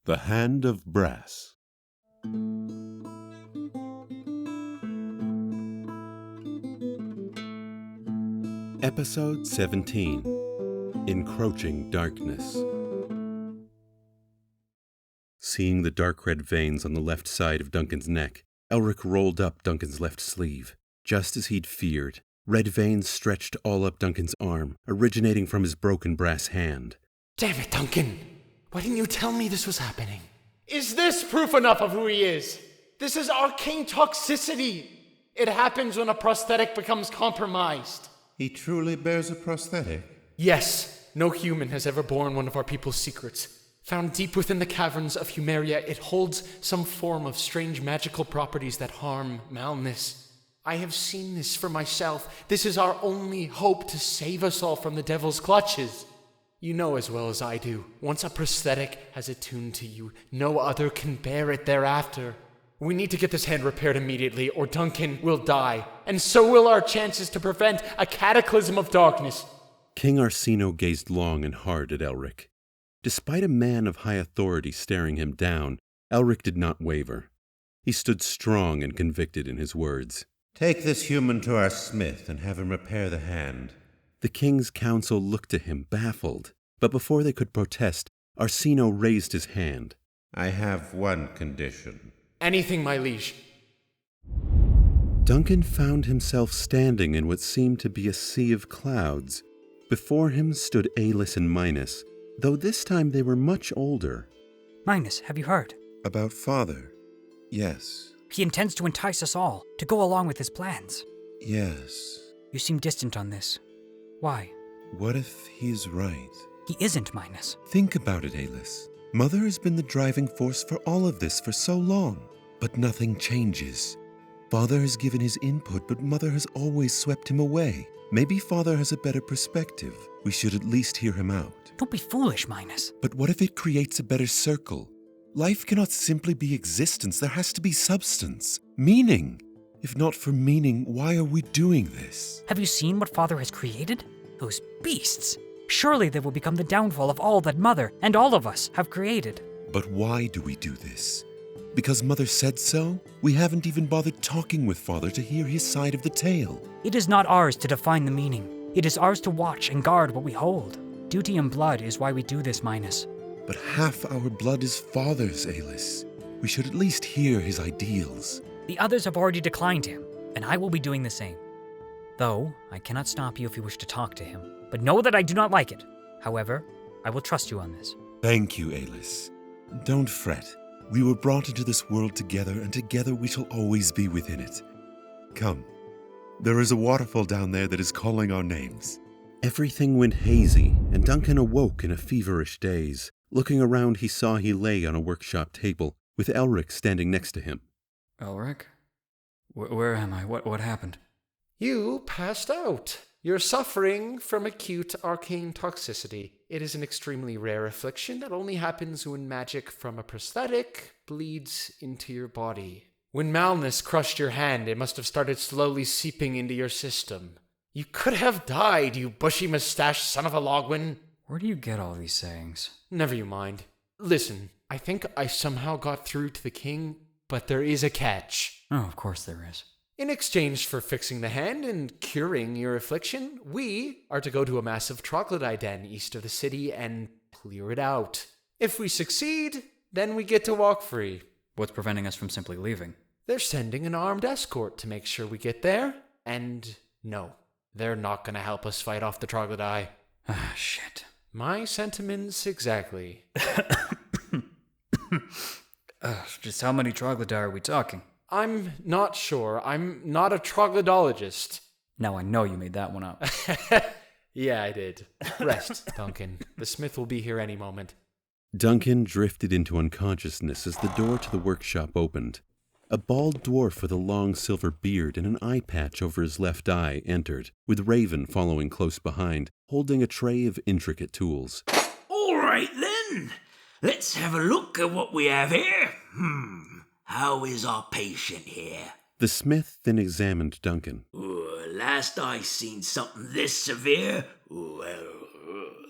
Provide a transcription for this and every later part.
The Hand of Brass. Episode 17. Encroaching Darkness. Seeing the dark red veins on the left side of Duncan's neck, Elric rolled up Duncan's left sleeve. Just as he'd feared, red veins stretched all up Duncan's arm, originating from his broken brass hand. Damn it, Duncan! Why didn't you tell me this was happening? Is this proof enough of who he is? This is arcane toxicity! It happens when a prosthetic becomes compromised. He truly bears a prosthetic? Yes, no human has ever borne one of our people's secrets. Found deep within the caverns of Humeria, it holds some form of strange magical properties that harm Malnus. I have seen this for myself. This is our only hope to save us all from the devil's clutches. You know as well as I do, once a prosthetic has attuned to you, no other can bear it thereafter. We need to get this hand repaired immediately, or Duncan will die, and so will our chances to prevent a cataclysm of darkness. King Arsino gazed long and hard at Elric. Despite a man of high authority staring him down, Elric did not waver. He stood strong and convicted in his words. Take this human to our smith and have him repair the hand. The king's council looked to him, baffled. But before they could protest, Arsino raised his hand. I have one condition. Anything, my liege. Duncan found himself standing in what seemed to be a sea of clouds. Before him stood Alis and Minos, though this time they were much older. Minos, have you heard? About father? Yes. He intends to entice us all, to go along with his plans. Yes. You seem distant on this. Why? What if he's right? He isn't, Minos. Think about it, Alis. Mother has been the driving force for all of this for so long, but nothing changes. Father has given his input, but Mother has always swept him away. Maybe Father has a better perspective. We should at least hear him out. Don't be foolish, Minos. But what if it creates a better circle? Life cannot simply be existence. There has to be substance, meaning. If not for meaning, why are we doing this? Have you seen what Father has created? Those beasts. Surely they will become the downfall of all that Mother and all of us have created. But why do we do this? Because Mother said so? We haven't even bothered talking with Father to hear his side of the tale. It is not ours to define the meaning. It is ours to watch and guard what we hold. Duty and blood is why we do this, Minos. But half our blood is Father's, Alis. We should at least hear his ideals. The others have already declined him, and I will be doing the same. Though, I cannot stop you if you wish to talk to him. But know that I do not like it. However, I will trust you on this. Thank you, Alis. Don't fret. We were brought into this world together, and together we shall always be within it. Come. There is a waterfall down there that is calling our names. Everything went hazy, and Duncan awoke in a feverish daze. Looking around, he saw he lay on a workshop table, with Elric standing next to him. Elric? Where am I? What happened? You passed out. You're suffering from acute arcane toxicity. It is an extremely rare affliction that only happens when magic from a prosthetic bleeds into your body. When Malnus crushed your hand, it must have started slowly seeping into your system. You could have died, you bushy-mustached son of a Logwyn. Where do you get all these sayings? Never you mind. Listen, I think I somehow got through to the king, but there is a catch. Oh, of course there is. In exchange for fixing the hand and curing your affliction, we are to go to a massive troglodyte den east of the city and clear it out. If we succeed, then we get to walk free. What's preventing us from simply leaving? They're sending an armed escort to make sure we get there, and no, they're not going to help us fight off the troglodyte. Ah, shit. My sentiments exactly. Just how many troglodytes are we talking? I'm not sure. I'm not a troglodyologist. Now I know you made that one up. Yeah, I did. Rest, Duncan. The smith will be here any moment. Duncan drifted into unconsciousness as the door to the workshop opened. A bald dwarf with a long silver beard and an eye patch over his left eye entered, with Raven following close behind, holding a tray of intricate tools. All right, then. Let's have a look at what we have here. How is our patient here? The smith then examined Duncan. Last I seen something this severe, well,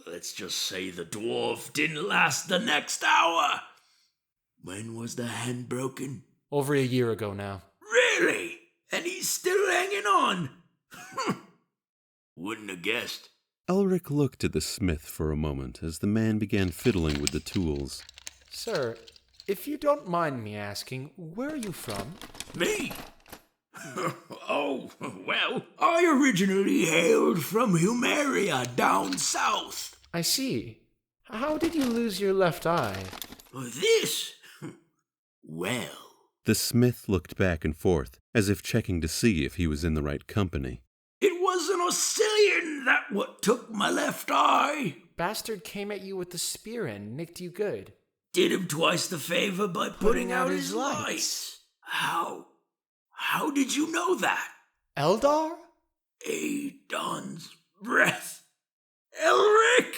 let's just say the dwarf didn't last the next hour. When was the hand broken? Over a year ago now. Really? And he's still hanging on? Wouldn't have guessed. Elric looked at the smith for a moment as the man began fiddling with the tools. Sir, if you don't mind me asking, where are you from? Me? Oh, well, I originally hailed from Humeria down south. I see. How did you lose your left eye? This? Well. The smith looked back and forth, as if checking to see if he was in the right company. It was an Oscillion that what took my left eye. Bastard came at you with the spear and nicked you good. Did him twice the favor by putting out his lights. How did you know that? Eldar? Adon's breath. Elric!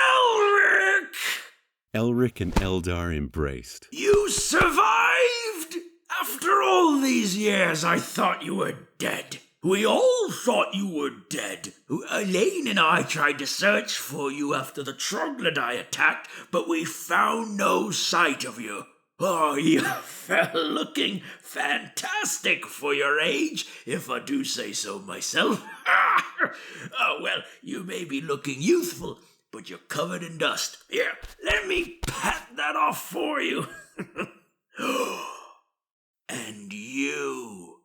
Elric! Elric and Eldar embraced. You survived! After all these years, I thought you were dead. We all thought you were dead. Elaine and I tried to search for you after the troglodyte attacked, but we found no sight of you. Oh, you fell looking fantastic for your age, if I do say so myself. Oh, well, you may be looking youthful, but you're covered in dust. Here, let me pat that off for you. And you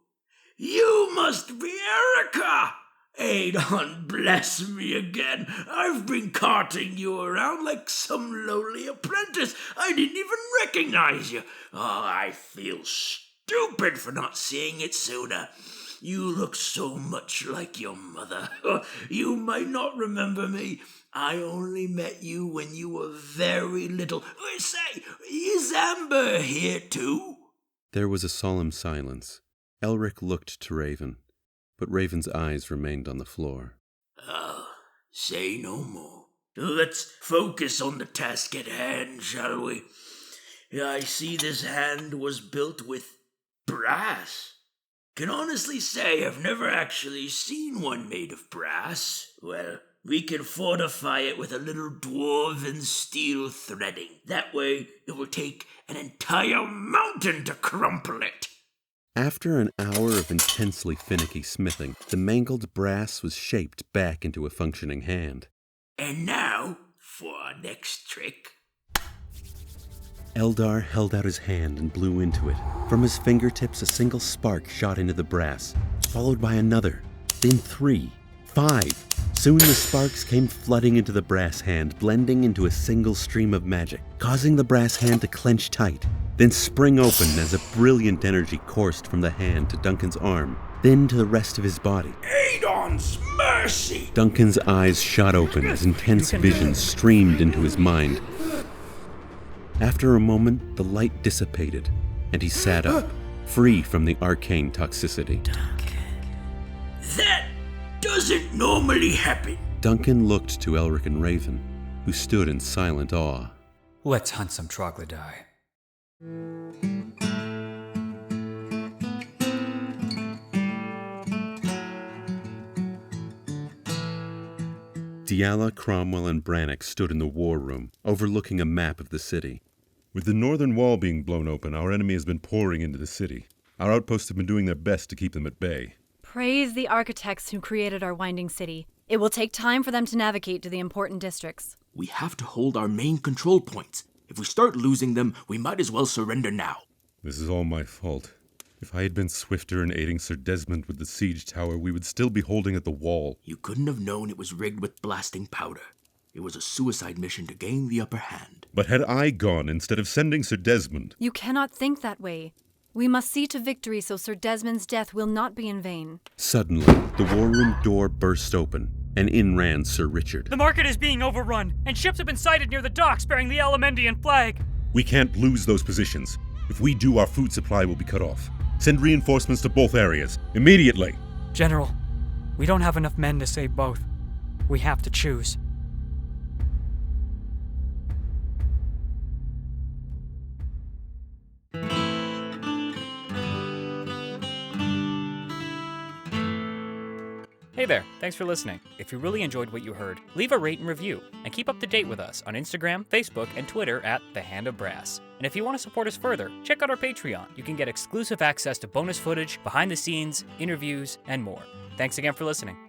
must be Erica! Adon, bless me again. I've been carting you around like some lowly apprentice. I didn't even recognize you. Oh, I feel stupid for not seeing it sooner. You look so much like your mother. You might not remember me. I only met you when you were very little. Say, is Amber here too? There was a solemn silence. Elric looked to Raven, but Raven's eyes remained on the floor. Say no more. Let's focus on the task at hand, shall we? I see this hand was built with brass. Can honestly say I've never actually seen one made of brass. Well, we can fortify it with a little dwarven steel threading. That way, it will take an entire mountain to crumple it. After an hour of intensely finicky smithing, the mangled brass was shaped back into a functioning hand. And now, for our next trick. Eldar held out his hand and blew into it. From his fingertips, a single spark shot into the brass, followed by another, then 3, 5. Soon the sparks came flooding into the brass hand, blending into a single stream of magic, causing the brass hand to clench tight, then spring open as a brilliant energy coursed from the hand to Duncan's arm, then to the rest of his body. Adon's mercy! Duncan's eyes shot open as intense visions streamed into his mind. After a moment, the light dissipated, and he sat up, free from the arcane toxicity. That doesn't normally happen. Duncan looked to Elric and Raven, who stood in silent awe. Let's hunt some troglodyte. Diala, Cromwell, and Brannock stood in the war room, overlooking a map of the city. With the northern wall being blown open, our enemy has been pouring into the city. Our outposts have been doing their best to keep them at bay. Praise the architects who created our winding city. It will take time for them to navigate to the important districts. We have to hold our main control points. If we start losing them, we might as well surrender now. This is all my fault. If I had been swifter in aiding Sir Desmond with the siege tower, we would still be holding at the wall. You couldn't have known it was rigged with blasting powder. It was a suicide mission to gain the upper hand. But had I gone instead of sending Sir Desmond... You cannot think that way. We must see to victory so Sir Desmond's death will not be in vain. Suddenly, the war room door burst open, and in ran Sir Richard. The market is being overrun, and ships have been sighted near the docks bearing the Elemendian flag. We can't lose those positions. If we do, our food supply will be cut off. Send reinforcements to both areas, immediately. General, we don't have enough men to save both. We have to choose. Hey there, thanks for listening. If you really enjoyed what you heard, leave a rate and review, and keep up to date with us on Instagram, Facebook, and Twitter at The Hand of Brass. And if you want to support us further, check out our Patreon. You can get exclusive access to bonus footage, behind the scenes, interviews, and more. Thanks again for listening.